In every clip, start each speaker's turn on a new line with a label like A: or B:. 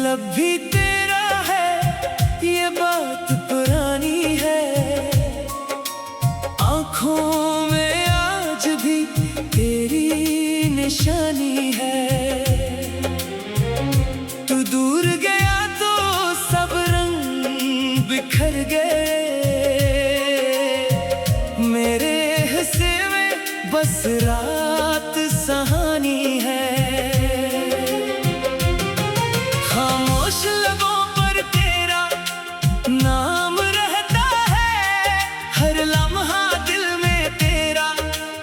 A: अब भी तेरा है, ये बात पुरानी है। आँखों में आज भी तेरी निशानी है। तू दूर गया तो सब रंग बिखर गए। मेरे हिस्से में बस रात सहानी है। खामोश लबों पर तेरा नाम रहता है। हर लम्हा दिल में तेरा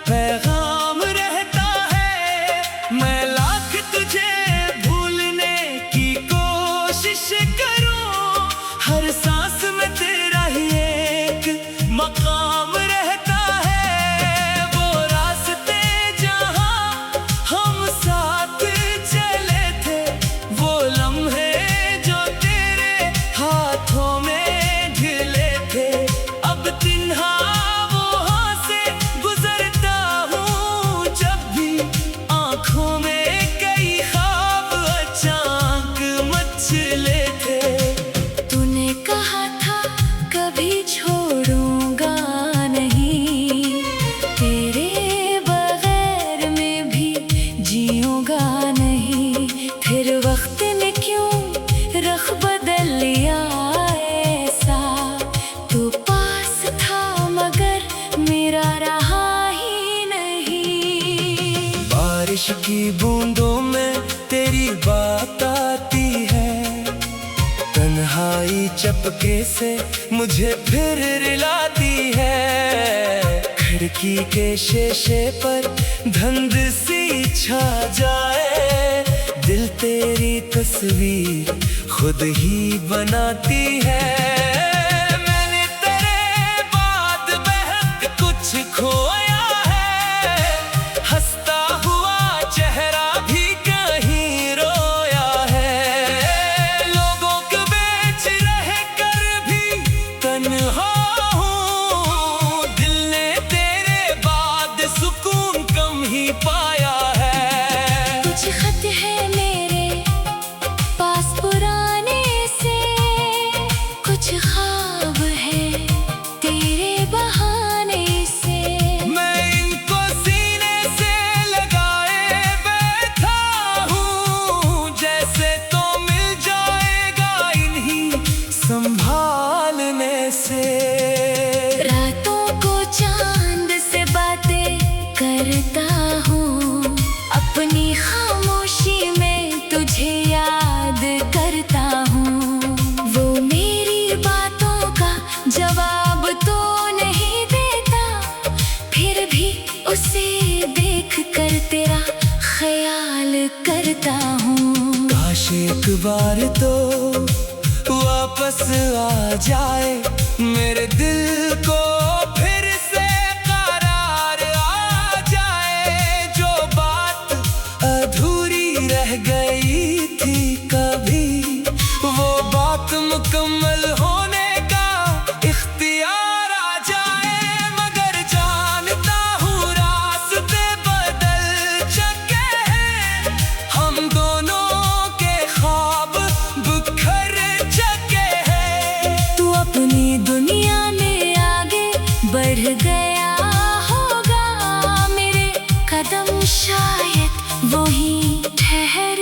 A: पैगाम रहता है। मैं लाख तुझे भूलने की कोशिश करूं, हर सांस में तेरा ही एक मकाम रहता है। वो रास्ते जहां हम साथ चले थे, वो लम्हे जो तेरे हाथों में ढले थे। अब तिन्हा वहां से गुजरता हूँ, जब भी आँखों में कई ख्वाब अचानक मचले थे।
B: तूने कहा था कभी छोड़ूंगा नहीं, तेरे बगैर में भी जीऊंगा नहीं। फिर वक्त ने क्यों रख बदल लिया ऐसा, तू पास था मगर मेरा रहा ही नहीं।
A: बारिश की बूंदों में तेरी बात आती है। तन्हाई चपके से मुझे फिर रिलाती है। खिड़की के शीशे पर धुंध सी छा जाए, दिल तेरी तस्वीर खुद ही बनाती है। मैंने तेरे बाद बहुत कुछ खोया है, हंसता हुआ चेहरा भी कहीं रोया है। लोगों के बीच रह कर भी तन्हा हूँ, दिल ने तेरे बाद सुकून कम ही पाया है।
B: कुछ खत है मेरे पास पुराने से, कुछ ख्वाब है तेरे बहाने से।
A: मैं इनको सीने से लगाए बैठा हूँ, जैसे तो मिल जाएगा इन्हीं संभालने से।
B: रातों को चांद से बातें करता हूँ, अपनी खामोशी में तुझे याद करता हूँ। वो मेरी बातों का जवाब तो नहीं देता, फिर भी उसे देख कर तेरा ख्याल करता हूँ।
A: काश एक बार तो वापस आ जाए, मेरे दिल को फिर से करार आ जाए। जो बात अधूरी रह गई थी कभी, वो बात मुकम्मल होने का इख्तियार आ जाए। मगर जानता हूँ रास्ते बदल चुके हैं, हम दोनों के ख्वाब बिखर चुके हैं।
B: तू अपनी दुनिया में आगे बढ़ गया होगा, मेरे कदम शायद वहीं ठहर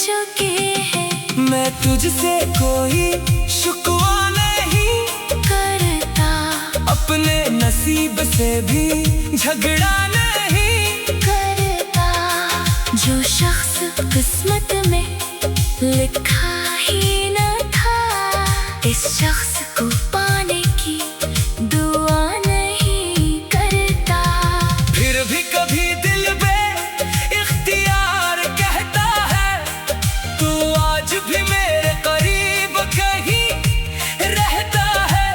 B: चुके हैं।
A: मैं तुझसे कोई शुक्वा नहीं
B: करता,
A: अपने नसीब से भी झगड़ा नहीं
B: करता। जो शख्स किस्मत में लिखा ही न था, इस शख्स को पाने की दुआ नहीं करता।
A: फिर भी कभी दिल इख्तियार कहता है, तू आज भी मेरे करीब कहीं रहता है।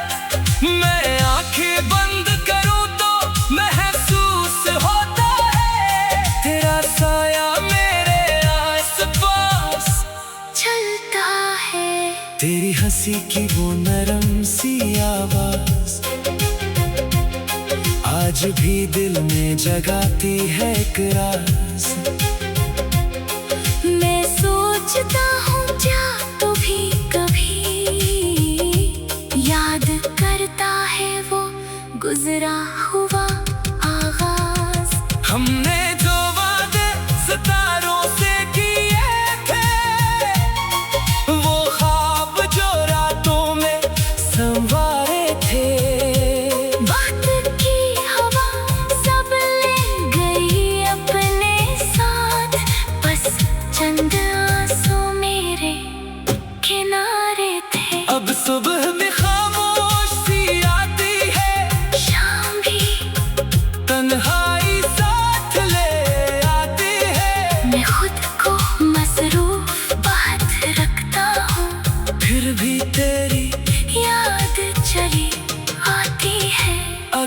A: मैं आंखें बंद करूं तो महसूस होता है, तेरा साया मेरे आस-पास
B: चलता है।
A: तेरी हंसी की वो नरम सी आवाज आज भी दिल में जगाती है एक राज।
B: मैं सोचता हूँ जा तो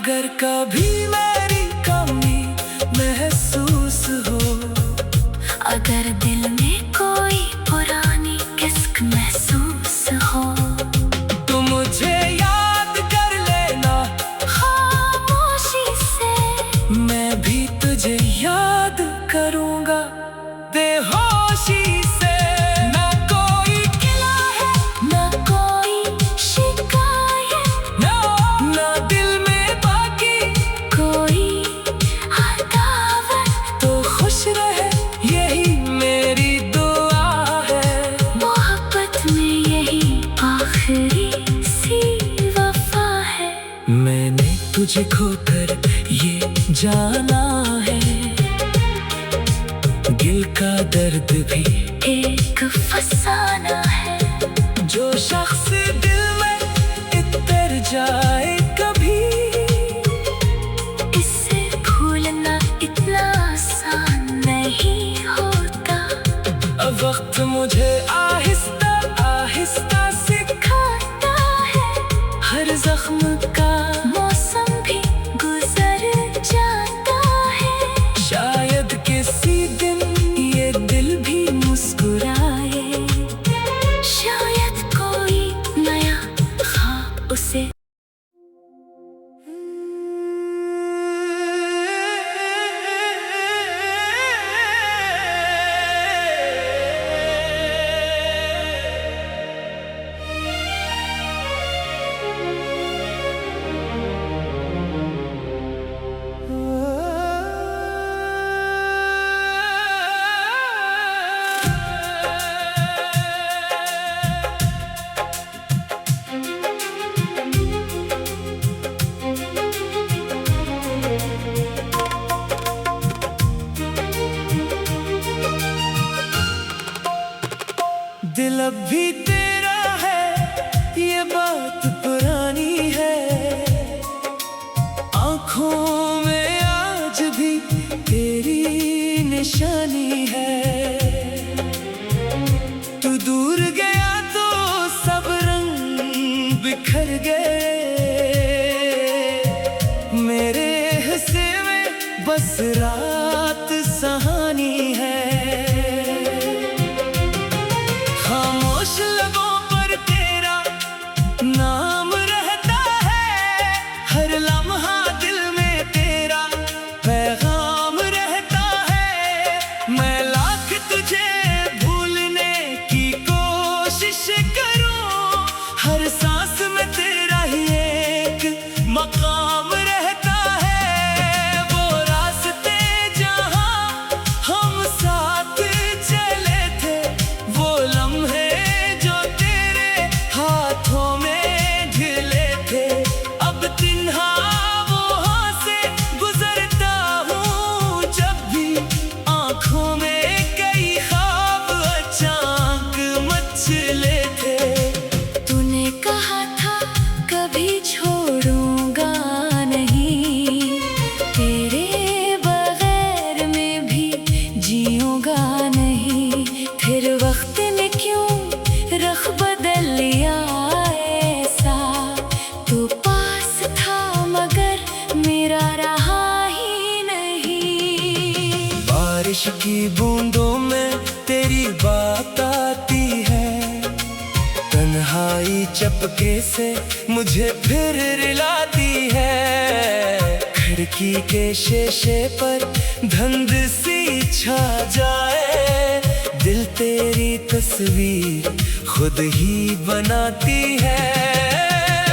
A: अगर कभी मेरी कमी महसूस हो,
B: अगर दिल में कोई पुरानी किस्क महसूस हो,
A: तो मुझे याद कर लेना
B: खामोशी से।
A: मैं भी तुझे याद करूंगा बेहोशी से। ना कोई गिला है,
B: ना कोई शिकायत,
A: ना दिल में बाकी
B: कोई अदावत।
A: तो खुश रहे यही मेरी दुआ है।
B: मोहब्बत में यही आखिरी सी वफा है।
A: मैंने तुझे खोकर ये जाना है, दिल का दर्द भी
B: एक फसाना है।
A: जो शख्स दिल में इतर जाए कभी,
B: इसे भूलना इतना आसान नहीं होता।
A: अब वक्त मुझे आहिस्ता आहिस्ता
B: खाता है
A: हर जख्म का
B: मौसम भी गुजर जाता है।
A: शायद किसी दिन ये दिल भी मुस्कुराए,
B: शायद कोई नया ख्वाब उसे
A: दिल अब भी तेरा है, ये बात पुरानी है। आँखों में आज भी तेरी निशानी है। तू दूर गया तो सब रंग बिखर गए, मेरे हिस्से में बस रात सहानी है। खामोश लबों पर तेरा नाम रहता है, हर लम्हा दिल में तेरा पैगाम रहता है। मैं लाख तुझे भूलने की कोशिश करूं, हर सांस में तेरा ही एक मकाम रहता है। वो रास्ते जहां हम साथ चले थे, वो लम्हे जो तेरे हाथों में ढले थे, अब तिन्हा वहाँ से गुजरता हूँ। जब भी आँखों में कई ख्वाब अचानक मचले थे।
B: तूने कहा था कभी छोड़ूंगा नहीं, तेरे बगैर में भी जीऊंगा नहीं। फिर वक्त ने क्यों रख बदल लिया ऐसा, तू पास था मगर मेरा रहा ही नहीं।
A: बारिश की बूंदों में तेरी बात आती है, तन्हाई चपके से मुझे फिर रिलाती है। खिड़की के शीशे पर धुंध सी छा जाए, दिल तेरी तस्वीर खुद ही बनाती है।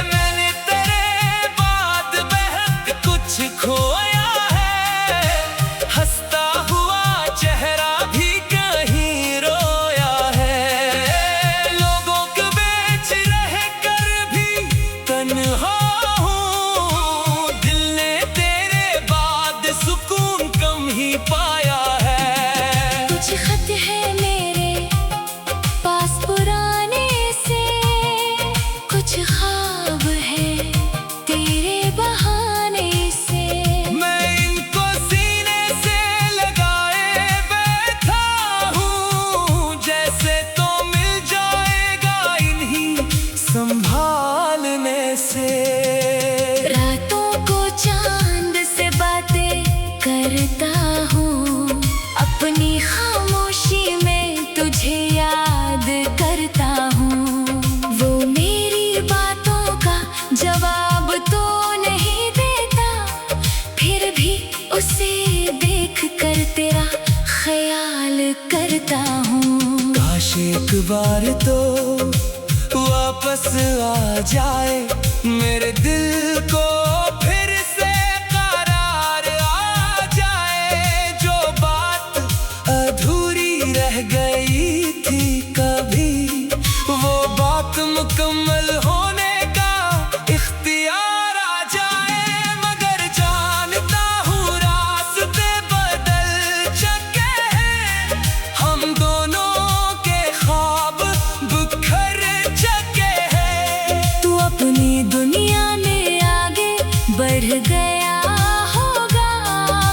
A: मैंने तेरे बाद बहुत कुछ खोया है, हंसता हुआ चेहरा भी कहीं रोया है। लोगों के बीच रह कर भी तन्हा हूँ, दिल ने तेरे बाद सुकून कम ही पाया है।
B: कुछ खत है मेरे पास पुराने से, कुछ तो नहीं देता, फिर भी उसे देख कर तेरा ख्याल करता हूँ।
A: काश एक बार तो वापस आ जाए, मेरे दिल को फिर से करार आ जाए। जो बात अधूरी रह गई थी कभी, वो बात मुकम्मल होने का इख्तियार आ जाए। मगर जानता हूँ रास्ते बदल चुके हैं, हम दोनों के ख्वाब बिखर चुके हैं।
B: तू अपनी दुनिया में आगे बढ़ गया होगा,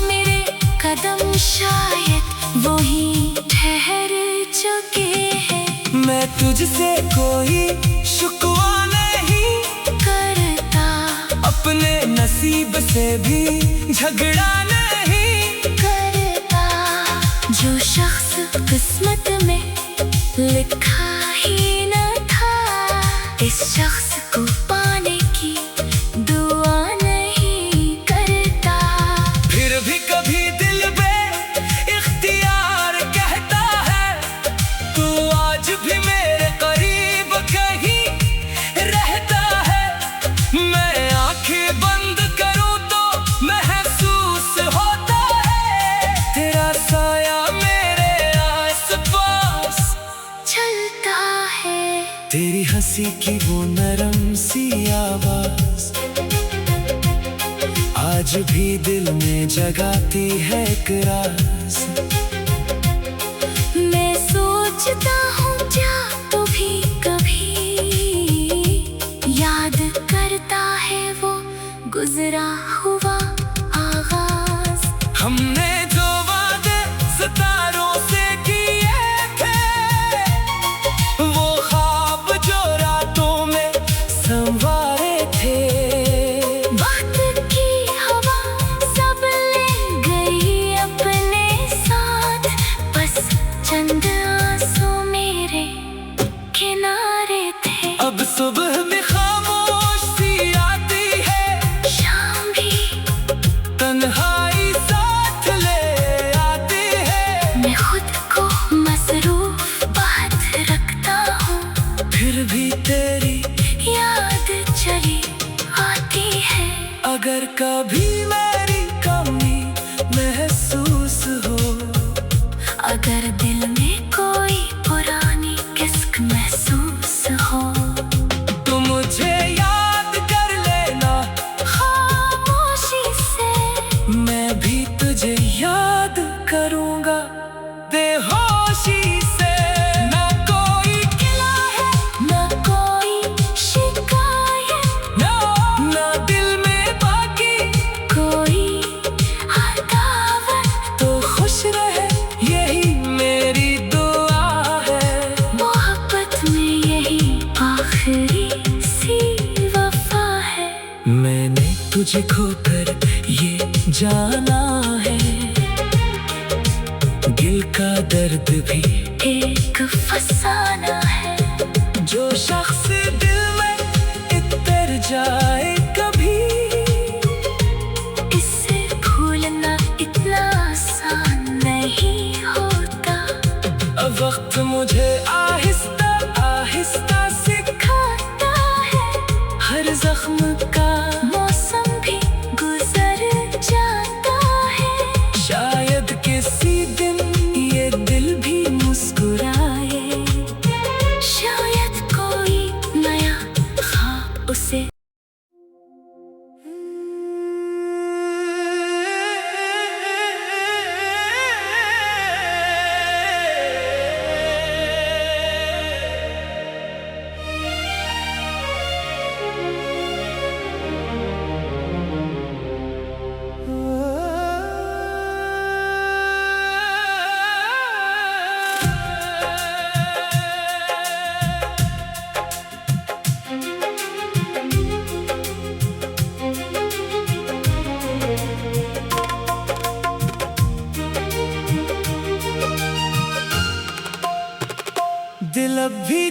B: मेरे कदम शायद वहीं ठहर चुके हैं।
A: मैं तुझसे कोई शिकवा नहीं
B: करता,
A: अपने नसीब से भी झगड़ा नहीं
B: करता। जो शख्स किस्मत में लिखा ही न था, इस शख्स को पाने की दुआ नहीं करता।
A: फिर भी कभी दिल इख्तियार कहता है, तू आज भी मेरे करीब कहीं रहता है। मैं आंखें बंद करूं तो महसूस होता है, तेरा साया मेरे आस-पास
B: चलता है।
A: तेरी हंसी की वो नरम सी आवाज आज भी दिल में जगाती है एक राज।
B: मैं सोचता हूँ क्या तू भी कभी याद करता है वो गुजरा हुआ आगाज।
A: हमने जो वादे सितारों से किए थे, वो ख्वाब जो रातों में संवारे थे।
B: वक्त की हवा सब ले गई अपने साथ, बस चंद आंसू मेरे किनारे थे।
A: अब सुबह में खामोश सी आती है,
B: शाम भी
A: तन्हाई साथ ले आती है।
B: मैं खुद को मसरूफ बात रखता हूँ,
A: फिर भी तेरी
B: याद चली आती है।
A: अगर कभी मेरी कमी महसूस हो,
B: अगर दिल में कोई पुरानी किस्क महसूस हो,
A: तो मुझे याद कर लेना
B: खामोशी से।
A: मैं भी तुझे याद करूंगा बेहोशी से। ना कोई गिला है,
B: न कोई शिकायत,
A: ना दिल में बाकी
B: कोई अदावत।
A: तो खुश रहे यही मेरी दुआ है।
B: मोहब्बत में यही आखिरी सी वफा है।
A: मैंने तुझे खोकर ये जाना है, दिल का दर्द भी
B: एक फसाना है।
A: जो शख्स दिल में इतर जाए कभी,
B: इससे भूलना इतना आसान नहीं होता।
A: अब वक्त मुझे आहिस्ता आहिस्ता
B: खाता है,
A: हर जख्म का
B: मौसम भी गुजर जाता है।
A: शायद किसी दिन ये दिल भी मुस्कुराए,
B: शायद कोई नया ख्वाब उसे
A: दिल अब भी